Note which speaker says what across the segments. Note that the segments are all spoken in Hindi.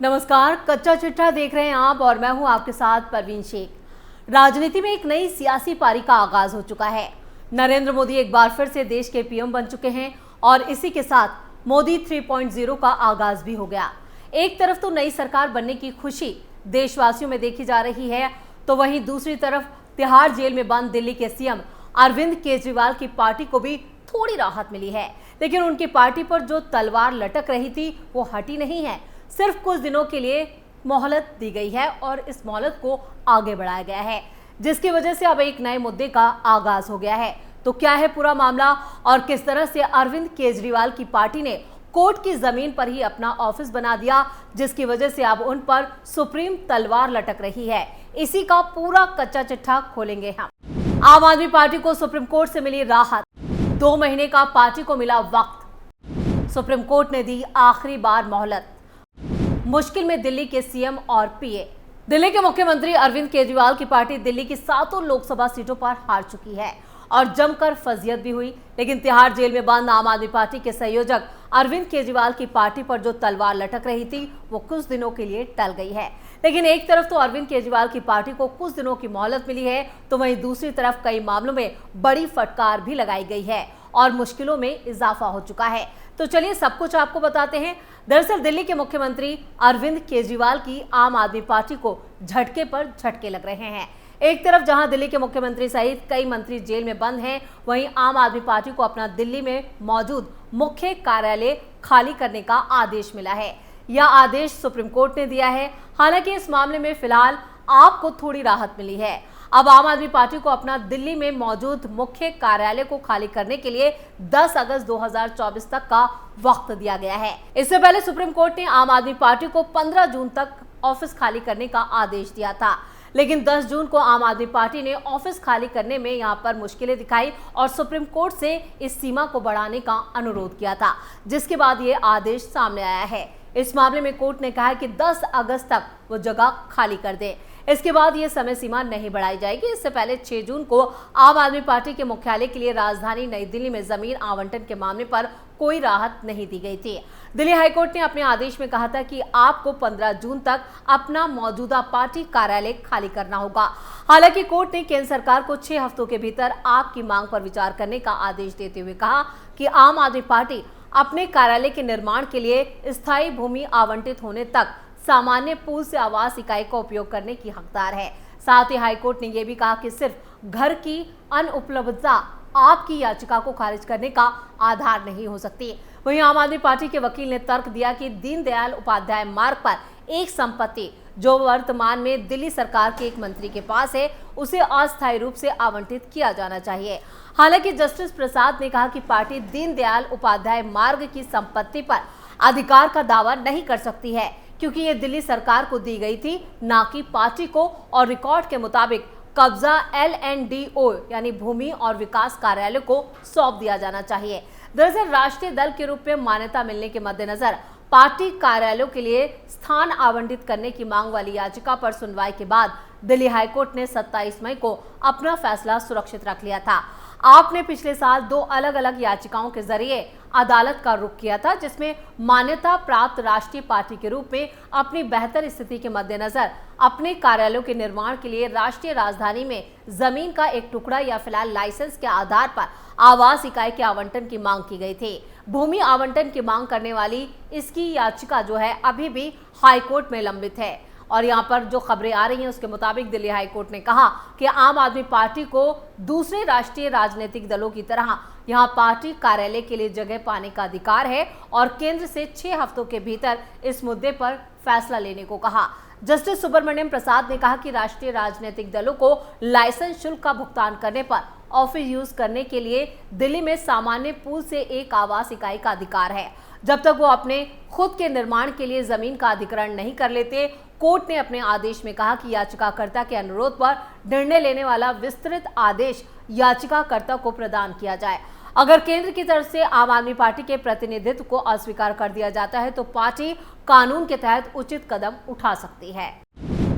Speaker 1: नमस्कार, कच्चा चिट्ठा देख रहे हैं आप और मैं हूं आपके साथ परवीन शेख। राजनीति में एक नई सियासी पारी का आगाज हो चुका है। नरेंद्र मोदी एक बार फिर से देश के पीएम बन चुके हैं और इसी के साथ मोदी 3.0 का आगाज भी हो गया। एक तरफ तो नई सरकार बनने की खुशी देशवासियों में देखी जा रही है, तो वहीं दूसरी तरफ तिहाड़ जेल में बंद दिल्ली के सीएम अरविंद केजरीवाल की पार्टी को भी थोड़ी राहत मिली है। लेकिन उनकी पार्टी पर जो तलवार लटक रही थी वो हटी नहीं है। सिर्फ कुछ दिनों के लिए मोहलत दी गई है और इस मोहलत को आगे बढ़ाया गया है, जिसकी वजह से अब एक नए मुद्दे का आगाज हो गया है। तो क्या है पूरा मामला और किस तरह से अरविंद केजरीवाल की पार्टी ने कोर्ट की जमीन पर ही अपना ऑफिस बना दिया, जिसकी वजह से अब उन पर सुप्रीम तलवार लटक रही है। इसी का पूरा कच्चा चिट्ठा खोलेंगे हम। आम आदमी पार्टी को सुप्रीम कोर्ट से मिली राहत। 2 महीने का पार्टी को मिला वक्त। सुप्रीम कोर्ट ने दी आखिरी बार मोहलत। मुश्किल में दिल्ली के सीएम और पीए। दिल्ली के मुख्यमंत्री अरविंद केजरीवाल की पार्टी दिल्ली की 7 लोकसभा सीटों पर हार चुकी है और जमकर फजीयत भी हुई। लेकिन तिहाड़ जेल में बंद आम आदमी पार्टी के संयोजक अरविंद केजरीवाल की पार्टी पर जो तलवार लटक रही थी वो कुछ दिनों के लिए टल गई है। लेकिन एक तरफ तो अरविंद केजरीवाल की पार्टी को कुछ दिनों की मोहलत मिली है, तो वहीं दूसरी तरफ कई मामलों में बड़ी फटकार भी लगाई गई है और मुश्किलों में इजाफा हो चुका है। तो चलिए सब कुछ आपको बताते हैं। दरअसल दिल्ली के मुख्यमंत्री अरविंद केजरीवाल की आम आदमी पार्टी को झटके पर झटके लग रहे हैं। एक तरफ जहां दिल्ली के मुख्यमंत्री सहित कई मंत्री जेल में बंद हैं, वहीं आम आदमी पार्टी को अपना दिल्ली में मौजूद मुख्य कार्यालय खाली करने का आदेश मिला है। यह आदेश सुप्रीम कोर्ट ने दिया है। हालांकि इस मामले में फिलहाल आपको थोड़ी राहत मिली है। अब आम आदमी पार्टी को अपना दिल्ली में मौजूद मुख्य कार्यालय को खाली करने के लिए 10 अगस्त 2024 तक का वक्त दिया गया है। इससे पहले सुप्रीम कोर्ट ने आम आदमी पार्टी को 15 जून तक ऑफिस खाली करने का आदेश दिया था। लेकिन 10 जून को आम आदमी पार्टी ने ऑफिस खाली करने में यहां पर मुश्किलें दिखाई और सुप्रीम कोर्ट से इस सीमा को बढ़ाने का अनुरोध किया था, जिसके बाद ये आदेश सामने आया है। इस मामले में कोर्ट ने कहा है कि 10 अगस्त तक वो जगह खाली कर दे। इसके बाद ये समय सीमा नहीं बढ़ाई जाएगी। इससे पहले 6 जून को आम आदमी पार्टी के मुख्यालय के लिए राजधानी नई दिल्ली में जमीन आवंटन के मामले पर कोई राहत नहीं दी गई थी। दिल्ली हाईकोर्ट ने अपने आदेश में कहा था कि आपको 15 जून तक अपना मौजूदा पार्टी कार्यालय खाली करना होगा। हालांकि कोर्ट ने केंद्र सरकार को 6 हफ्तों के भीतर आपकी मांग पर विचार करने का आदेश देते हुए कहा कि आम आदमी पार्टी अपने कार्यालय के निर्माण के लिए स्थायी भूमि आवंटित होने तक सामान्य पूल से आवास इकाई का उपयोग करने की हकदार है। साथ ही हाईकोर्ट ने यह भी कहा कि सिर्फ घर की अनुपलब्धता आपकी याचिका को खारिज करने का आधार नहीं हो सकती। वहीं आम आदमी पार्टी के वकील ने तर्क दिया कि दीनदयाल उपाध्याय मार्ग पर एक संपत्ति जो वर्तमान में दिल्ली सरकार के एक मंत्री के पास है, उसे अस्थायी रूप से आवंटित किया जाना चाहिए। हालांकि जस्टिस प्रसाद ने कहा कि पार्टी दीनदयाल उपाध्याय मार्ग की संपत्ति पर अधिकार का दावा नहीं कर सकती है, क्योंकि ये दिल्ली सरकार को दी गई थी, ना कि पार्टी को, और रिकॉर्ड के मुताबिक कब्जा LNDO यानी भूमि और विकास कार्यालय को सौंप दिया जाना चाहिए। दरअसल राष्ट्रीय दल के रूप में मान्यता मिलने के मद्देनजर पार्टी कार्यालयों के लिए स्थान आवंटित करने की मांग वाली याचिका पर सुनवाई के बाद दिल्ली हाईकोर्ट ने 27 मई को अपना फैसला सुरक्षित रख लिया था। आपने पिछले साल 2 अलग अलग याचिकाओं के जरिए अदालत का रुख किया था, जिसमें मान्यता प्राप्त राष्ट्रीय पार्टी के रूप में अपनी बेहतर स्थिति के मद्देनजर अपने कार्यालयों के निर्माण के लिए राष्ट्रीय राजधानी में जमीन का एक टुकड़ा या फिलहाल लाइसेंस के आधार पर आवास इकाई के आवंटन की मांग की गई थी। भूमि आवंटन की मांग करने वाली इसकी याचिका जो है अभी भी हाईकोर्ट में लंबित है। और यहाँ पर जो खबरें आ रही हैं उसके मुताबिक दिल्ली हाईकोर्ट ने कहा कि आम आदमी पार्टी को दूसरे राष्ट्रीय राजनीतिक दलों की तरह यहाँ पार्टी कार्यालय के लिए जगह पाने का अधिकार है और केंद्र से 6 हफ्तों के भीतर इस मुद्दे पर फैसला लेने को कहा। जस्टिस सुब्रमण्यम प्रसाद ने कहा कि राष्ट्रीय राजनीतिक दलों को लाइसेंस शुल्क का भुगतान करने पर ऑफिस यूज करने के लिए दिल्ली में सामान्य पूल से एक आवास इकाई का अधिकार है। जब तक वो अपने खुद के निर्माण के लिए जमीन का अधिग्रहण नहीं कर लेते, कोर्ट ने अपने आदेश में कहा कि याचिकाकर्ता के अनुरोध पर निर्णय लेने वाला विस्तृत आदेश याचिकाकर्ता को प्रदान किया जाए। अगर केंद्र की तरफ से आम आदमी पार्टी के प्रतिनिधित्व को अस्वीकार कर दिया जाता है तो पार्टी कानून के तहत उचित कदम उठा सकती है।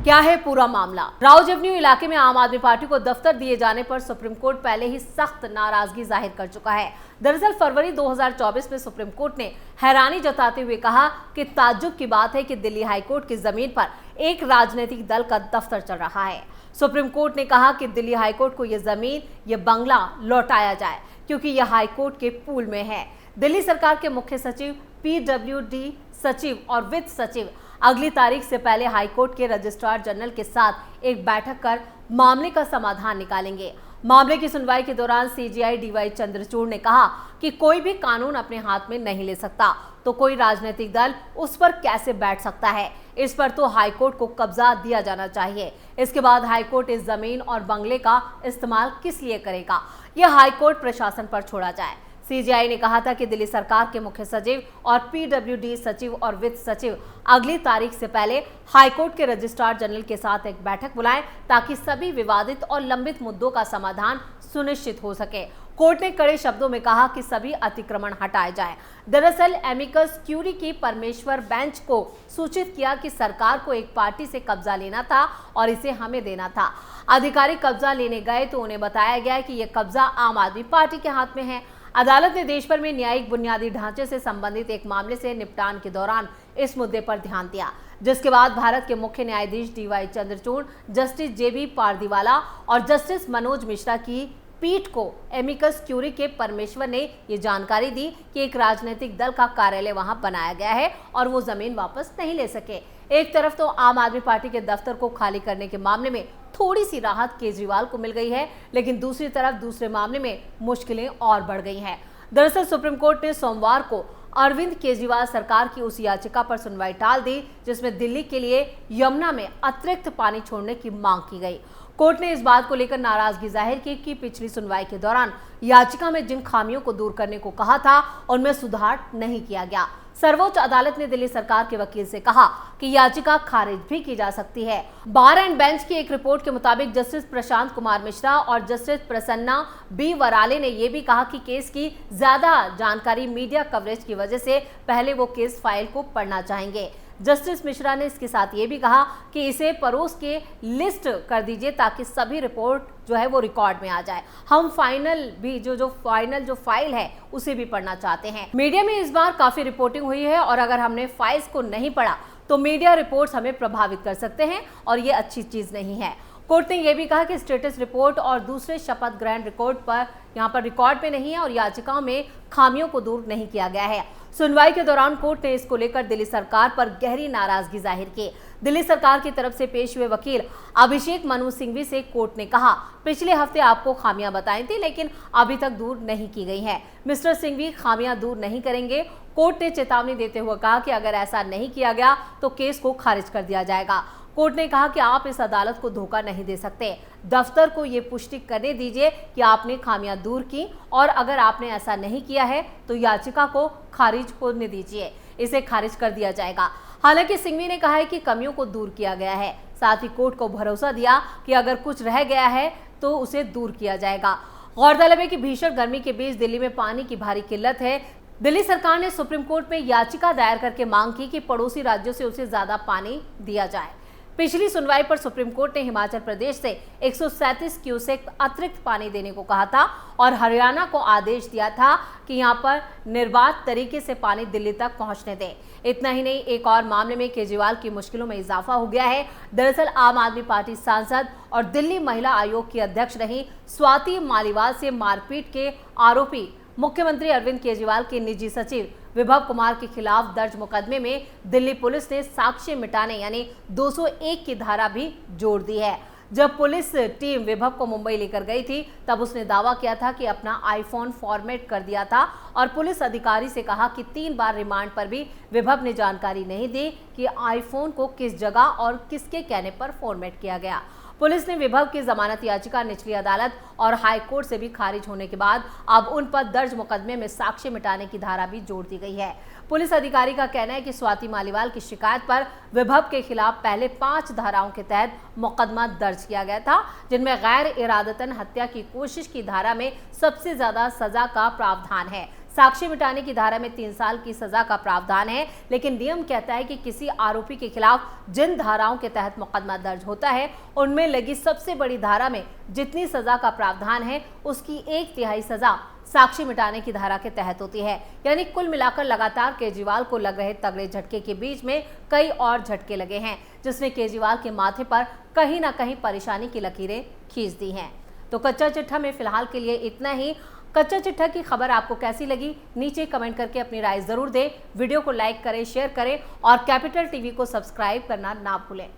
Speaker 1: क्या है पूरा मामला? राउज एवेन्यू इलाके में आम आदमी पार्टी को दफ्तर दिए जाने पर सुप्रीम कोर्ट पहले ही सख्त नाराजगी जाहिर कर चुका है। दरअसल फरवरी 2024 में सुप्रीम कोर्ट ने हैरानी जताते हुए कहा कि ताज्जुब की बात है कि दिल्ली हाईकोर्ट की जमीन पर एक राजनीतिक दल का दफ्तर चल रहा है। सुप्रीम कोर्ट ने कहा कि दिल्ली हाईकोर्ट को यह जमीन, यह बंगला लौटाया जाए क्योंकि यह हाईकोर्ट के पूल में है। दिल्ली सरकार के मुख्य सचिव, PWD सचिव और वित्त सचिव अगली तारीख से पहले हाईकोर्ट के रजिस्ट्रार जनरल के साथ एक बैठक कर मामले का समाधान निकालेंगे। मामले की सुनवाई के दौरान CJI DY चंद्रचूड़ ने कहा कि कोई भी कानून अपने हाथ में नहीं ले सकता, तो कोई राजनीतिक दल उस पर कैसे बैठ सकता है? इस पर तो हाईकोर्ट को कब्जा दिया जाना चाहिए। इसके बाद हाईकोर्ट इस जमीन और बंगले का इस्तेमाल किस लिए करेगा, यह हाईकोर्ट प्रशासन पर छोड़ा जाए। CJI ने कहा था कि दिल्ली सरकार के मुख्य सचिव और PWD सचिव और वित्त सचिव अगली तारीख से पहले हाईकोर्ट के रजिस्ट्रार जनरल के साथ एक बैठक बुलाएं ताकि सभी विवादित और लंबित मुद्दों का समाधान सुनिश्चित हो सके। कोर्ट ने कड़े शब्दों में कहा कि सभी अतिक्रमण हटाए जाएं। दरअसल एमिकस क्यूरी की परमेश्वर बेंच को सूचित किया कि सरकार को एक पार्टी से कब्जा लेना था और इसे हमें देना था। अधिकारी कब्जा लेने गए तो उन्हें बताया गया कि यह कब्जा आम आदमी पार्टी के हाथ में है। अदालत ने देश भर में न्यायिक बुनियादी ढांचे से संबंधित एक मामले से निपटान के दौरान इस मुद्दे पर ध्यान दिया, जिसके बाद भारत के मुख्य न्यायाधीश DY Chandrachud, justice JB Pardiwala और जस्टिस मनोज मिश्रा की पीठ को एमिकस क्यूरी के परमेश्वर ने ये जानकारी दी कि एक राजनीतिक दल का कार्यालय वहां बनाया गया है और वो जमीन वापस नहीं ले सके। एक तरफ तो आम आदमी पार्टी के दफ्तर को खाली करने के मामले में थोड़ी सी राहत केजरीवाल को मिल गई है, लेकिन दूसरी तरफ दूसरे मामले में मुश्किलें और बढ़ गई हैं। दरअसल सुप्रीम कोर्ट ने सोमवार को अरविंद केजरीवाल सरकार की उस याचिका पर सुनवाई टाल दी जिसमें दिल्ली के लिए यमुना में अतिरिक्त पानी छोड़ने की मांग की गई। कोर्ट ने इस बात को लेकर नाराजगी जाहिर की कि पिछली सुनवाई के दौरान याचिका में जिन खामियों को दूर करने को कहा था उनमें सुधार नहीं किया गया। सर्वोच्च अदालत ने दिल्ली सरकार के वकील से कहा कि याचिका खारिज भी की जा सकती है। बार एंड बेंच की एक रिपोर्ट के मुताबिक जस्टिस प्रशांत कुमार मिश्रा और जस्टिस प्रसन्ना B वराले ने यह भी कहा कि केस की ज्यादा जानकारी मीडिया कवरेज की वजह से पहले वो केस फाइल को पढ़ना चाहेंगे। जस्टिस मिश्रा ने इसके साथ ये भी कहा कि इसे परोस के लिस्ट कर दीजिए ताकि सभी रिपोर्ट जो है वो रिकॉर्ड में आ जाए। हम फाइनल भी जो फाइल है उसे भी पढ़ना चाहते हैं। मीडिया में इस बार काफी रिपोर्टिंग हुई है और अगर हमने फाइल्स को नहीं पढ़ा तो मीडिया रिपोर्ट्स हमें प्रभावित कर सकते हैं और ये अच्छी चीज नहीं है। कोर्ट ने यह भी कहा कि स्टेटस रिपोर्ट और दूसरे शपथ ग्रहण रिकॉर्ड पर यहाँ पर रिकॉर्ड में नहीं है और याचिकाओं में खामियों को दूर नहीं किया गया है। सुनवाई के दौरान कोर्ट ने इसको लेकर दिल्ली सरकार पर गहरी नाराजगी जाहिर की। दिल्ली सरकार की तरफ से पेश हुए वकील अभिषेक मनु सिंघवी से कोर्ट ने कहा, पिछले हफ्ते आपको खामियां बताई थी लेकिन अभी तक दूर नहीं की गई है। मिस्टर सिंघवी खामियां दूर नहीं करेंगे। कोर्ट ने चेतावनी देते हुए कहा कि अगर ऐसा नहीं किया गया तो केस को खारिज कर दिया जाएगा। कोर्ट ने कहा कि आप इस अदालत को धोखा नहीं दे सकते। दफ्तर को ये पुष्टि करने दीजिए कि आपने खामियां दूर की और अगर आपने ऐसा नहीं किया है तो याचिका को खारिज होने दीजिए, इसे खारिज कर दिया जाएगा। हालांकि सिंघवी ने कहा है कि कमियों को दूर किया गया है। साथ ही कोर्ट को भरोसा दिया कि अगर कुछ रह गया है तो उसे दूर किया जाएगा। गौरतलब है कि भीषण गर्मी के बीच दिल्ली में पानी की भारी किल्लत है। दिल्ली सरकार ने सुप्रीम कोर्ट में याचिका दायर करके मांग की कि पड़ोसी राज्यों से उसे ज्यादा पानी दिया जाए। पिछली सुनवाई पर सुप्रीम कोर्ट ने हिमाचल प्रदेश से 137 क्यूसेक अतिरिक्त पानी देने को कहा था और हरियाणा को आदेश दिया था कि यहां पर निर्बाध तरीके से पानी दिल्ली तक पहुंचने दें। इतना ही नहीं, एक और मामले में केजरीवाल की मुश्किलों में इजाफा हो गया है। दरअसल आम आदमी पार्टी सांसद और दिल्ली महिला आयोग की अध्यक्ष रही स्वाति मालीवाल से मारपीट के आरोपी मुख्यमंत्री अरविंद केजरीवाल के निजी सचिव विभव कुमार के खिलाफ दर्ज मुकदमे में दिल्ली पुलिस ने साक्ष्य मिटाने यानी 201 की धारा भी जोड़ दी है। जब पुलिस टीम विभव को मुंबई लेकर गई थी तब उसने दावा किया था कि अपना आईफोन फॉर्मेट कर दिया था और पुलिस अधिकारी से कहा कि 3 बार रिमांड पर भी विभव ने जानकारी नहीं दी कि आईफोन को किस जगह और किसके कहने पर फॉर्मेट किया गया। पुलिस ने विभव की जमानत याचिका निचली अदालत और हाई कोर्ट से भी खारिज होने के बाद अब उन पर दर्ज मुकदमे में साक्ष्य मिटाने की धारा भी जोड़ दी गई है। पुलिस अधिकारी का कहना है कि स्वाति मालीवाल की शिकायत पर विभव के खिलाफ पहले 5 धाराओं के तहत मुकदमा दर्ज किया गया था, जिनमें गैर इरादतन हत्या की कोशिश की धारा में सबसे ज्यादा सजा का प्रावधान है। साक्ष्य मिटाने की धारा में 3 साल की सजा का प्रावधान है, लेकिन नियम कहता है कि किसी आरोपी के खिलाफ जिन धाराओं के तहत मुकदमा दर्ज होता है उनमें लगी सबसे बड़ी धारा में जितनी सजा का प्रावधान है उसकी 1/3 सजा साक्ष्य मिटाने की धारा के तहत होती है। यानी कुल मिलाकर लगातार केजरीवाल को लग रहे तगड़े झटके के बीच में कई और झटके लगे हैं, जिसने केजरीवाल के माथे पर कहीं ना कहीं परेशानी की लकीरें खींच दी हैं। तो कच्चा चिट्ठा में फिलहाल के लिए इतना ही। कच्चा चिट्ठा की खबर आपको कैसी लगी, नीचे कमेंट करके अपनी राय जरूर दें। वीडियो को लाइक करें, शेयर करें और कैपिटल टीवी को सब्सक्राइब करना ना भूलें।